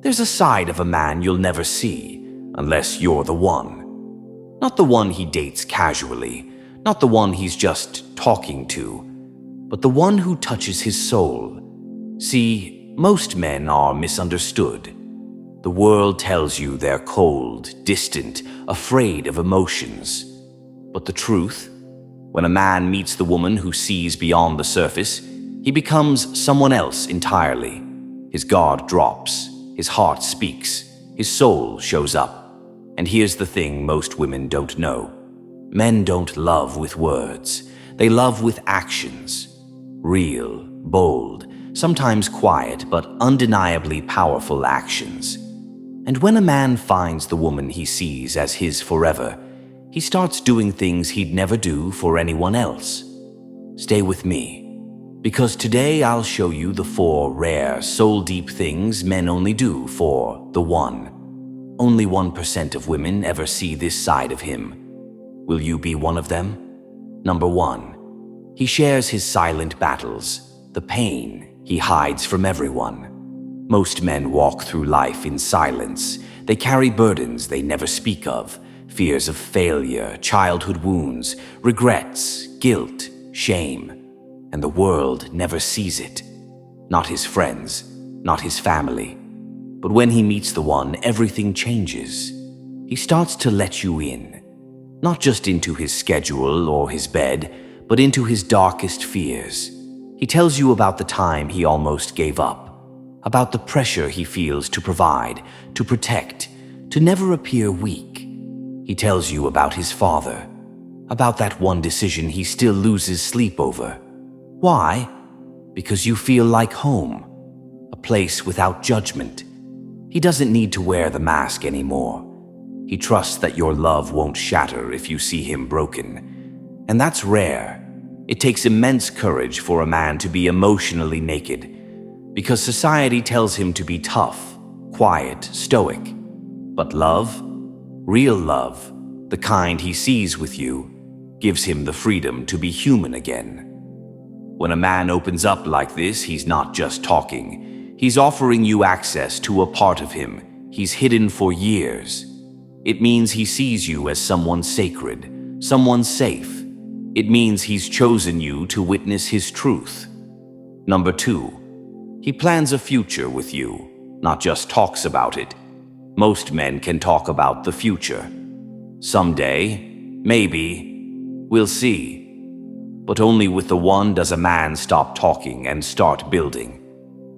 There's a side of a man you'll never see unless you're the one. Not the one he dates casually, not the one he's just talking to, but the one who touches his soul. See, most men are misunderstood. The world tells you they're cold, distant, afraid of emotions. But the truth? When a man meets the woman who sees beyond the surface, he becomes someone else entirely. His guard drops, his heart speaks, his soul shows up. And here's the thing most women don't know. Men don't love with words. They love with actions. Real, bold, sometimes quiet, but undeniably powerful actions. And when a man finds the woman he sees as his forever, he starts doing things he'd never do for anyone else. Stay with me, because today I'll show you the 4 rare, soul-deep things men only do for the one. Only 1% of women ever see this side of him. Will you be one of them? Number 1. He shares his silent battles, the pain he hides from everyone. Most men walk through life in silence. They carry burdens they never speak of, fears of failure, childhood wounds, regrets, guilt, shame. And the world never sees it. Not his friends, not his family. But when he meets the one, everything changes. He starts to let you in, not just into his schedule or his bed, but into his darkest fears. He tells you about the time he almost gave up, about the pressure he feels to provide, to protect, to never appear weak. He tells you about his father, about that one decision he still loses sleep over. Why? Because you feel like home, a place without judgment. He doesn't need to wear the mask anymore. He trusts that your love won't shatter if you see him broken. And that's rare. It takes immense courage for a man to be emotionally naked, because society tells him to be tough, quiet, stoic. But love, real love, the kind he sees with you, gives him the freedom to be human again. When a man opens up like this, he's not just talking. He's offering you access to a part of him he's hidden for years. It means he sees you as someone sacred, someone safe. It means he's chosen you to witness his truth. Number 2, he plans a future with you, not just talks about it. Most men can talk about the future. Someday, maybe, we'll see. But only with the one does a man stop talking and start building.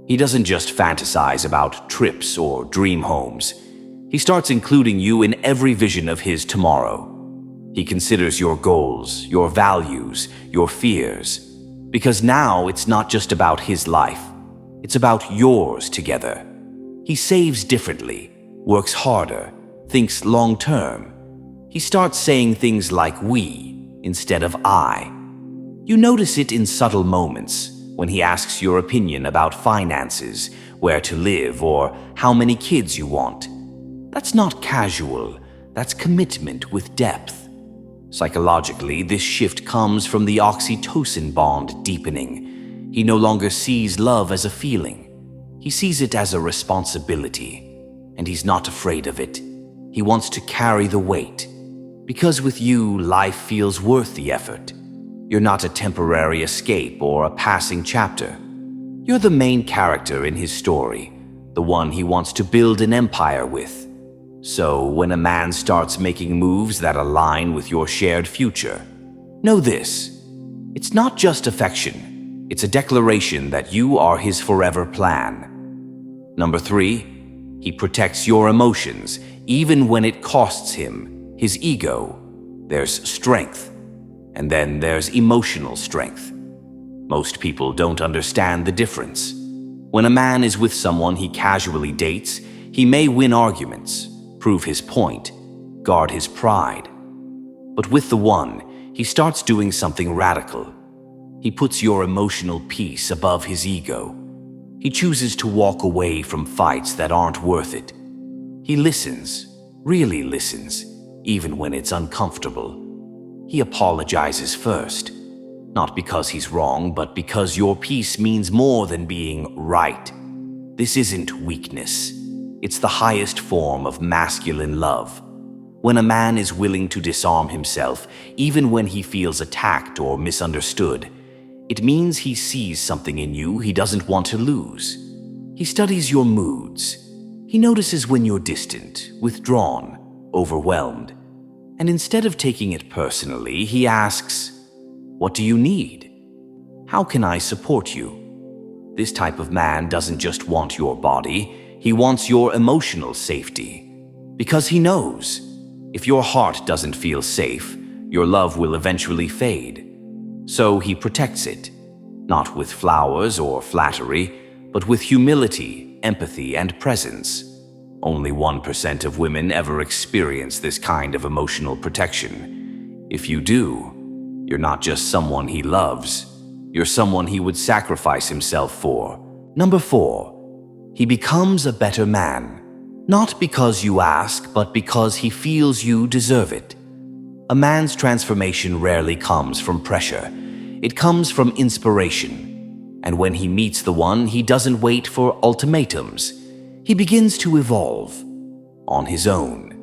He doesn't just fantasize about trips or dream homes. He starts including you in every vision of his tomorrow. He considers your goals, your values, your fears. Because now it's not just about his life. It's about yours together. He saves differently, works harder, thinks long-term. He starts saying things like we instead of I. You notice it in subtle moments, when he asks your opinion about finances, where to live, or how many kids you want. That's not casual, that's commitment with depth. Psychologically, this shift comes from the oxytocin bond deepening. He no longer sees love as a feeling. He sees it as a responsibility, and he's not afraid of it. He wants to carry the weight. Because with you, life feels worth the effort. You're not a temporary escape or a passing chapter. You're the main character in his story, the one he wants to build an empire with. So when a man starts making moves that align with your shared future, know this: it's not just affection, it's a declaration that you are his forever plan. Number 3, he protects your emotions, even when it costs him his ego. There's strength. And then there's emotional strength. Most people don't understand the difference. When a man is with someone he casually dates, he may win arguments, prove his point, guard his pride. But with the one, he starts doing something radical. He puts your emotional peace above his ego. He chooses to walk away from fights that aren't worth it. He listens, really listens, even when it's uncomfortable. He apologizes first, not because he's wrong, but because your peace means more than being right. This isn't weakness. It's the highest form of masculine love. When a man is willing to disarm himself, even when he feels attacked or misunderstood, it means he sees something in you he doesn't want to lose. He studies your moods. He notices when you're distant, withdrawn, overwhelmed. And instead of taking it personally, he asks, "What do you need? How can I support you?" This type of man doesn't just want your body, he wants your emotional safety. Because he knows, if your heart doesn't feel safe, your love will eventually fade. So he protects it, not with flowers or flattery, but with humility, empathy, and presence. Only 1% of women ever experience this kind of emotional protection. If you do, you're not just someone he loves, you're someone he would sacrifice himself for. Number 4, he becomes a better man. Not because you ask, but because he feels you deserve it. A man's transformation rarely comes from pressure. It comes from inspiration. And when he meets the one, he doesn't wait for ultimatums. He begins to evolve on his own.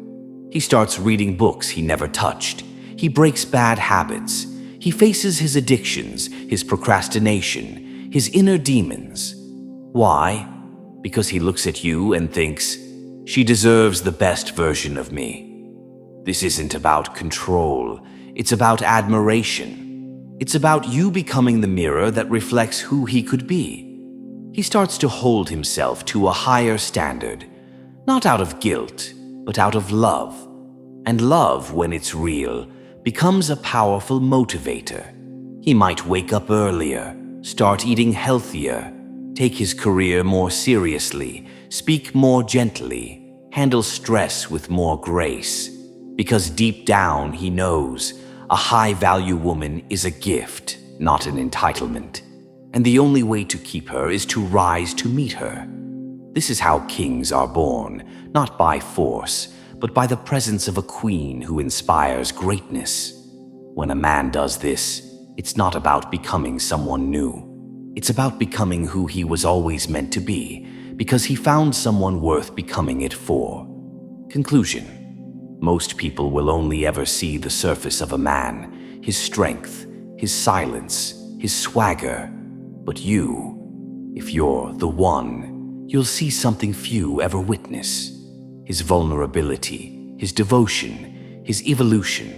He starts reading books he never touched. He breaks bad habits. He faces his addictions, his procrastination, his inner demons. Why? Because he looks at you and thinks, "She deserves the best version of me." This isn't about control. It's about admiration. It's about you becoming the mirror that reflects who he could be. He starts to hold himself to a higher standard, not out of guilt, but out of love. And love, when it's real, becomes a powerful motivator. He might wake up earlier, start eating healthier, take his career more seriously, speak more gently, handle stress with more grace. Because deep down he knows a high-value woman is a gift, not an entitlement. And the only way to keep her is to rise to meet her. This is how kings are born, not by force, but by the presence of a queen who inspires greatness. When a man does this, it's not about becoming someone new. It's about becoming who he was always meant to be, because he found someone worth becoming it for. Conclusion. Most people will only ever see the surface of a man, his strength, his silence, his swagger. But you, if you're the one, you'll see something few ever witness. His vulnerability, his devotion, his evolution.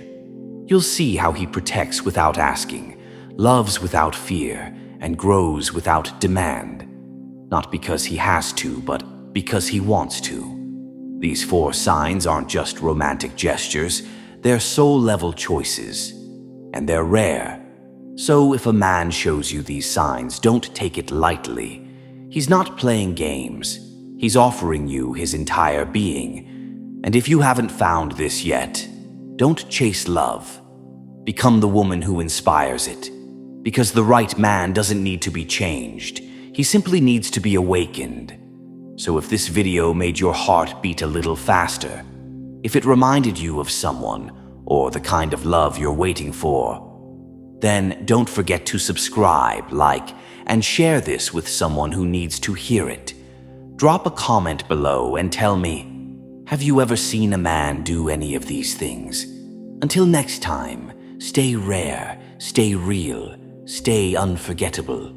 You'll see how he protects without asking, loves without fear, and grows without demand. Not because he has to, but because he wants to. These 4 signs aren't just romantic gestures, they're soul-level choices. And they're rare. So if a man shows you these signs, don't take it lightly. He's not playing games. He's offering you his entire being. And if you haven't found this yet, don't chase love. Become the woman who inspires it. Because the right man doesn't need to be changed. He simply needs to be awakened. So if this video made your heart beat a little faster, if it reminded you of someone or the kind of love you're waiting for, then don't forget to subscribe, like, and share this with someone who needs to hear it. Drop a comment below and tell me, have you ever seen a man do any of these things? Until next time, stay rare, stay real, stay unforgettable.